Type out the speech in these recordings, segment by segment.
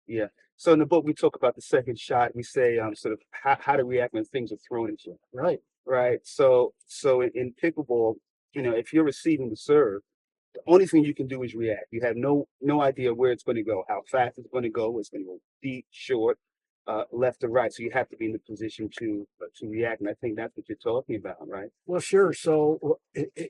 Yeah. So in the book, we talk about the second shot. We say sort of how to react when things are thrown at you. Right. Right. So in pickleball, if you're receiving the serve, the only thing you can do is react. You have no idea where it's going to go, how fast it's going to go. It's going to go deep, short, left or right. So you have to be in the position to react. And I think that's what you're talking about, right? Well, sure. So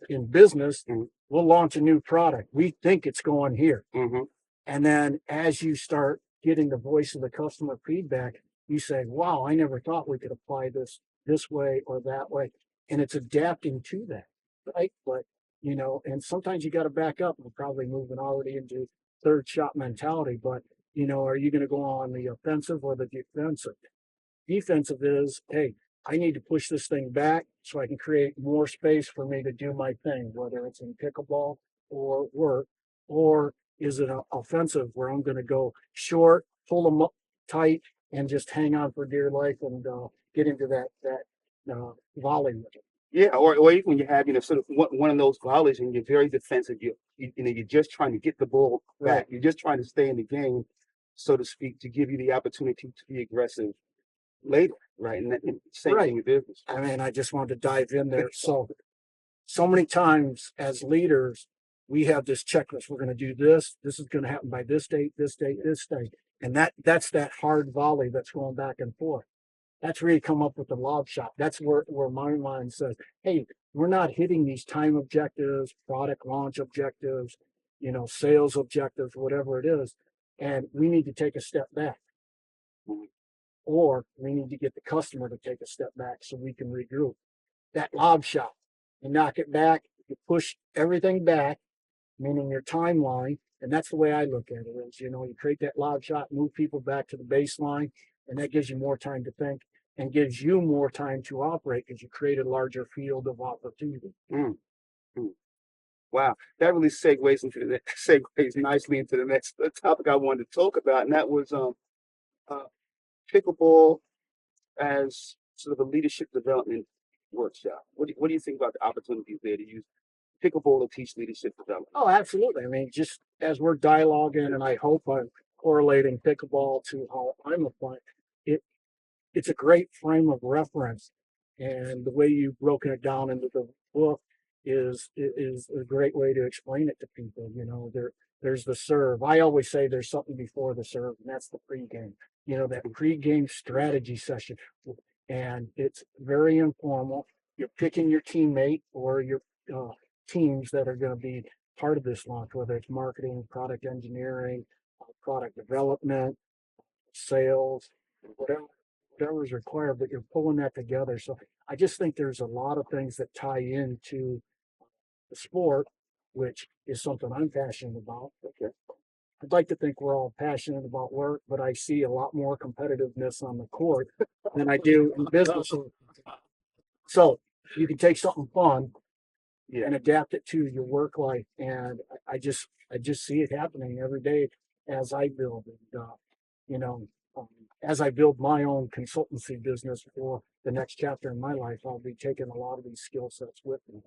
in business, Hmm. we'll launch a new product. We think it's going here. Hmm. And then as you start getting the voice of the customer feedback, you say, wow, I never thought we could apply this way or that way. And it's adapting to that, right? But, and sometimes you got to back up. We're probably moving already into third shot mentality, but, are you going to go on the offensive or the defensive? Defensive is, hey, I need to push this thing back so I can create more space for me to do my thing, whether it's in pickleball or work, or is it an offensive where I'm going to go short, pull them up tight, and just hang on for dear life and get into that volley with it. Yeah, or even when you have sort of one of those volleys and you're very defensive, you're just trying to get the ball Right. back. You're just trying to stay in the game, so to speak, to give you the opportunity to be aggressive later, right? And same Right. thing with business. I mean, I just wanted to dive in there. So many times as leaders, we have this checklist. We're going to do this. This is going to happen by this date, this date, this date. And that's that hard volley that's going back and forth. That's where you come up with the lob shot. That's where my mind says, hey, we're not hitting these time objectives, product launch objectives, sales objectives, whatever it is. And we need to take a step back. Or we need to get the customer to take a step back so we can regroup. That lob shot, you knock it back, you push everything back, meaning your timeline. And that's the way I look at it is, you create that lob shot, move people back to the baseline, and that gives you more time to think and gives you more time to operate because you create a larger field of opportunity. Mm, mm. Wow, that really segues nicely into the next topic I wanted to talk about, and that was uh, pickleball as sort of a leadership development workshop. What do you think about the opportunities there to use pickleball to teach leadership development? Oh, absolutely. I mean, just as we're dialoguing, and I hope I'm correlating pickleball to how I'm applying it, it's a great frame of reference. And the way you've broken it down into the book is a great way to explain it to people. There's the serve. I always say there's something before the serve, and that's the pregame. That pregame strategy session. And it's very informal. You're picking your teammate or your uh, teams that are going to be part of this launch, whether it's marketing, product engineering, product development, sales, whatever whatever is required, but you're pulling that together. So I just think there's a lot of things that tie into the sport, which is something I'm passionate about. Okay. I'd like to think we're all passionate about work, but I see a lot more competitiveness on the court than I do in business. So you can take something fun and adapt it to your work life. And I just see it happening every day as I build and, you know, um, as I build my own consultancy business for the next chapter in my life, I'll be taking a lot of these skill sets with me.